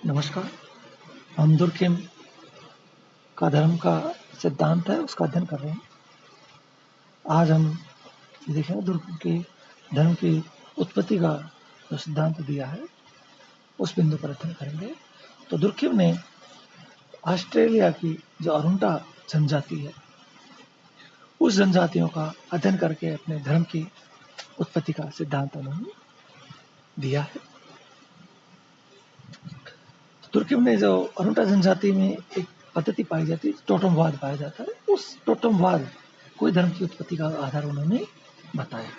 नमस्कार। हम दुर्खिम का धर्म का सिद्धांत है उसका अध्ययन कर रहे हैं। आज हम देखेंगे दुर्खिम के धर्म की उत्पत्ति का जो सिद्धांत दिया है उस बिंदु पर अध्ययन करेंगे। तो दुर्खिम ने ऑस्ट्रेलिया की जो अरुंटा जनजाति है उस जनजातियों का अध्ययन करके अपने धर्म की उत्पत्ति का सिद्धांत उन्होंने दिया है। तुर्की में जो अरुंटा जनजाति में एक पद्धति पाई जाती है, टोटमवाद पाया जाता है। उस टोटमवाद कोई धर्म की उत्पत्ति का आधार उन्होंने बताया।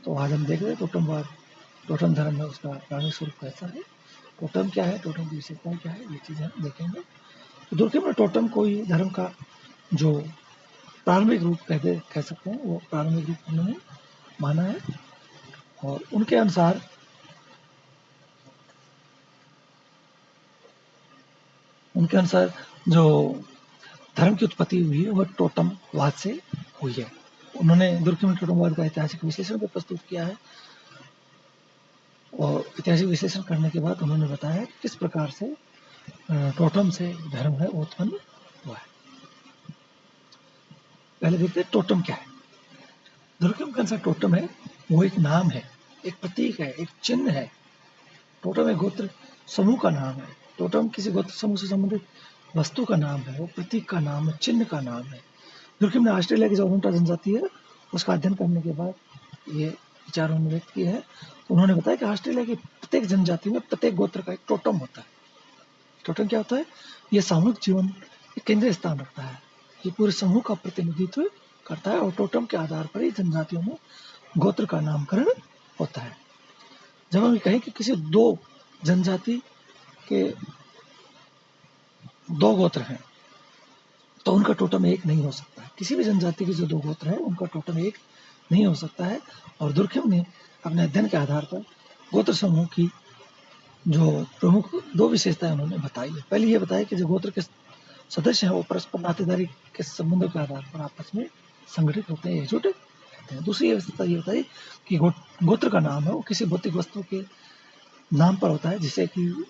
तो आज हम देख रहे हैं टोटमवाद, टोटम धर्म है, उसका प्राणी स्वरूप कैसा है, टोटम क्या है, टोटम की विशेषताएं क्या है, ये चीजें हम देखेंगे। तो दुर्गे में टोटम को ही धर्म का जो प्रारंभिक रूप कह सकते हैं, वो प्रारंभिक रूप उन्होंने माना है। और उनके अनुसार जो धर्म की उत्पत्ति हुई है वह टोटमवाद से हुई है। उन्होंने दुर्गे में टोटमवाद का ऐतिहासिक विश्लेषण भी प्रस्तुत किया है और ऐतिहासिक विश्लेषण करने के बाद उन्होंने बताया किस प्रकार से टोटम से धर्म है वो उत्पन्न हुआ है। पहले देखते हैं टोटम क्या है। दुर्गम के अनुसार टोटम है वो एक नाम है, एक प्रतीक है, एक चिन्ह है। टोटम एक गोत्र समूह का नाम है। टोटम किसी गोत्र समूह से संबंधित वस्तु का नाम है, वो प्रतीक का नाम है, चिन्ह का नाम है। दुर्गम ने ऑस्ट्रेलिया की जो अरुंटा जनजाति है उसका अध्ययन करने के बाद ये विचार उन्होंने व्यक्त किए हैं। तो उन्होंने बताया कि ऑस्ट्रेलिया की प्रत्येक जनजाति में प्रत्येक गोत्र का एक टोटम होता है। टोटम क्या होता है? ये सामूहिक जीवन केंद्रीय स्थान रखता है, ये पूरे समूह का प्रतिनिधित्व करता है और टोटम के आधार पर ही जनजातियों में गोत्र का नामकरण होता है। जब हम कहें कि किसी दो जनजाति के दो गोत्र हैं तो उनका टोटम एक नहीं हो सकता है। किसी भी जनजाति के जो दो गोत्र हैं उनका टोटम एक नहीं हो सकता है। और दुर्खिम ने अपने अध्ययन के आधार पर गोत्र समूह की जो प्रमुख दो विशेषताएं उन्होंने बताई है। पहले ये बताया कि जो गोत्र के सदस्य हैं वो परस्पर नातेदारी के संबंधों के आधार पर आपस में संगठित होते हैं, एकजुट रहते हैं। दूसरी विशेषता ये बताई कि गोत्र का नाम है वो किसी भौतिक वस्तु के नाम पर होता है जिसे कि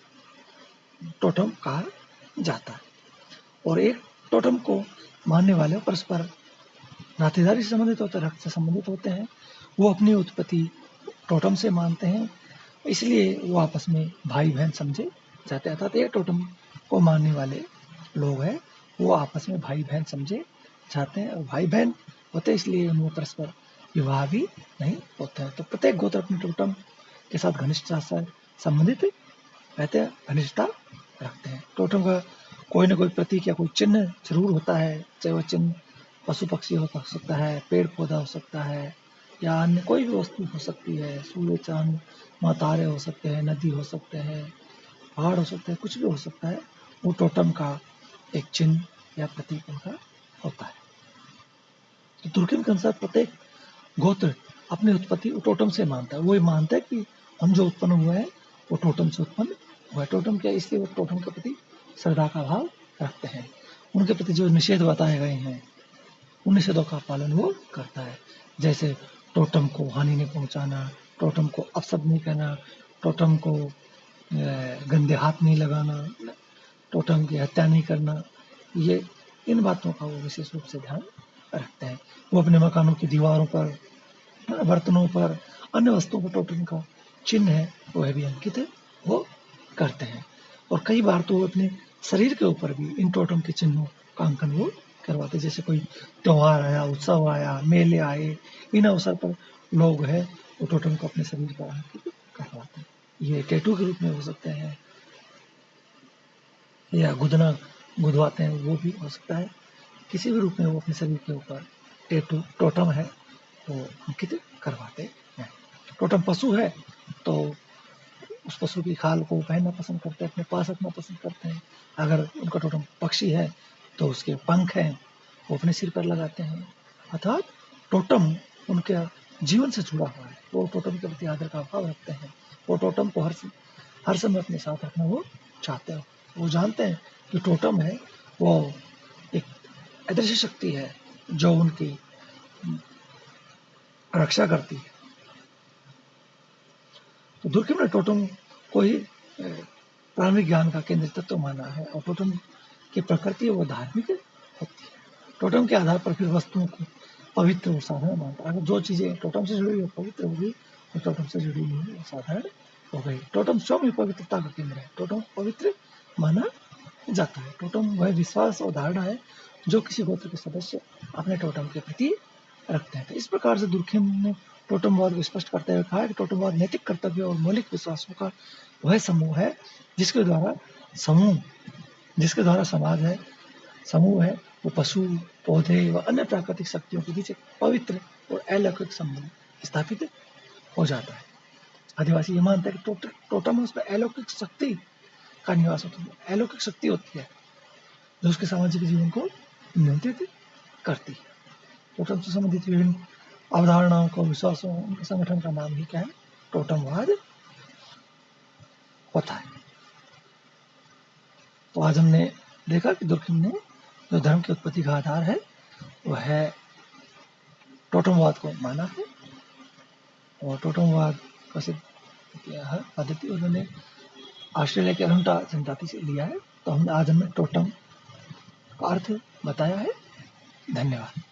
टोटम कहा जाता है। और एक टोटम को मानने वाले परस्पर नातेदारी से संबंधित होते हैं, रक्त से संबंधित होते हैं। वो अपनी उत्पत्ति टोटम से मानते हैं, इसलिए वो आपस में भाई बहन समझे जाते हैं। अर्थात एक टोटम को मानने वाले लोग हैं वो आपस में भाई बहन समझे जाते हैं और भाई बहन होते हैं इसलिए उनमें परस्पर विवाह भी नहीं होता है। तो प्रत्येक गोत्र अपने टोटम के साथ घनिष्ठता से संबंधित रहते हैं, घनिष्ठता रखते हैं। टोटम का कोई ना कोई प्रतीक या कोई चिन्ह जरूर होता है, चाहे वह चिन्ह पशु पक्षी हो सकता है, पेड़ पौधा हो सकता है या अन्य कोई भी वस्तु हो सकती है, सूर्य चांद माँ तारे हो सकते हैं, नदी हो सकते हैं, पहाड़ हो सकते हैं, कुछ भी हो सकता है। वो टोटम का एक चिन्ह या प्रतीक उनका होता है। तो तुर्किम के अनुसार प्रत्येक गोत्र अपनी उत्पत्ति टोटम से मानता है। वो ये मानता है कि हम जो उत्पन्न हुए हैं वो टोटम से उत्पन्न हुआ है। टोटम क्या, इसलिए वो टोटम के प्रति श्रद्धा का भाव रखते हैं। उनके प्रति जो निषेध बताए गए हैं उन निषेधों का पालन वो करता है। जैसे टोटम को हानि नहीं पहुंचाना, टोटम को अपशब्द नहीं कहना, टोटम को गंदे हाथ नहीं लगाना, टोटम की हत्या नहीं करना, ये इन बातों का वो विशेष रूप से ध्यान रखते हैं। वो अपने मकानों की दीवारों पर, बर्तनों पर, अन्य वस्तुओं पर टोटम का चिन्ह है वह भी अंकित वो करते हैं। और कई बार तो वो अपने शरीर के ऊपर भी इन टोटम के चिन्हों का अंकन वो करवाते। जैसे कोई त्योहार आया, उत्सव आया, मेले आए, इन अवसर पर लोग है वो टोटम को अपने शरीर पर अंकित करवाते हैं। ये टैटू के रूप में हो सकते हैं या गुदवाते हैं, वो भी हो सकता है। किसी भी रूप में वो अपने शरीर के ऊपर टैटू टोटम है वो अंकित करवाते हैं। टोटम पशु है तो उस पशु की खाल को पहनना पसंद करते हैं, अपने पास रखना पसंद करते हैं। अगर उनका टोटम पक्षी है तो उसके पंख हैं वो अपने सिर पर लगाते हैं। अर्थात टोटम उनके जीवन से जुड़ा हुआ है, वो टोटम के प्रति आदर का भाव रखते हैं। वो टोटम को हर समय अपने साथ रखना वो चाहते हैं। वो जानते हैं कि टोटम है वो एक अदृश्य शक्ति है जो उनकी रक्षा करती है। तो दुर्खिम ने टोटम को ही प्रारंभिक ज्ञान का केंद्र तत्व माना है और टोटम की प्रकृति वो धार्मिक होती है। टोटम के आधार पर फिर वस्तुओं को पवित्र और साधारण मानता है। अगर जो चीजें टोटम से जुड़ी हुई पवित्र होगी तो टोटम से जुड़ी हुई साधारण हो गई। टोटम स्वयं ही पवित्रता का केंद्र है। टोटम पवित्र माना जाता है। टोटम वह विश्वास और धारणा है जो किसी गोत्र के सदस्य अपने टोटम के प्रति रखते हैं। तो इस प्रकार से दुर्खेम ने टोटमवाद को स्पष्ट करते हुए कहा कि टोटमवाद नैतिक कर्तव्य और मौलिक विश्वासों का वह समूह है जिसके द्वारा समाज है समूह है वो पशु पौधे व अन्य प्राकृतिक शक्तियों के बीच एक पवित्र और अलौकिक संबंध स्थापित हो जाता है। आदिवासी ये मानता है कि टोटम उसमें अलौकिक शक्ति का निवास होता है। अलौकिक शक्ति होती है जो उसके सामाजिक जीवन को नियंत्रित करती है। टोटम से संबंधित विभिन्न अवधारणाओं को विश्वासों उनके संगठन का नाम ही क्या है? टोटमवाद होता है। तो आज हमने देखा कि दुर्खेम ने जो धर्म की उत्पत्ति का आधार है वह है टोटमवाद को माना है और टोटमवाद का सिद्ध किया है पद्धति उन्होंने ऑस्ट्रेलिया के अरुंटा जनजाति से लिया है। तो आज हमने टोटम का अर्थ बताया है। धन्यवाद।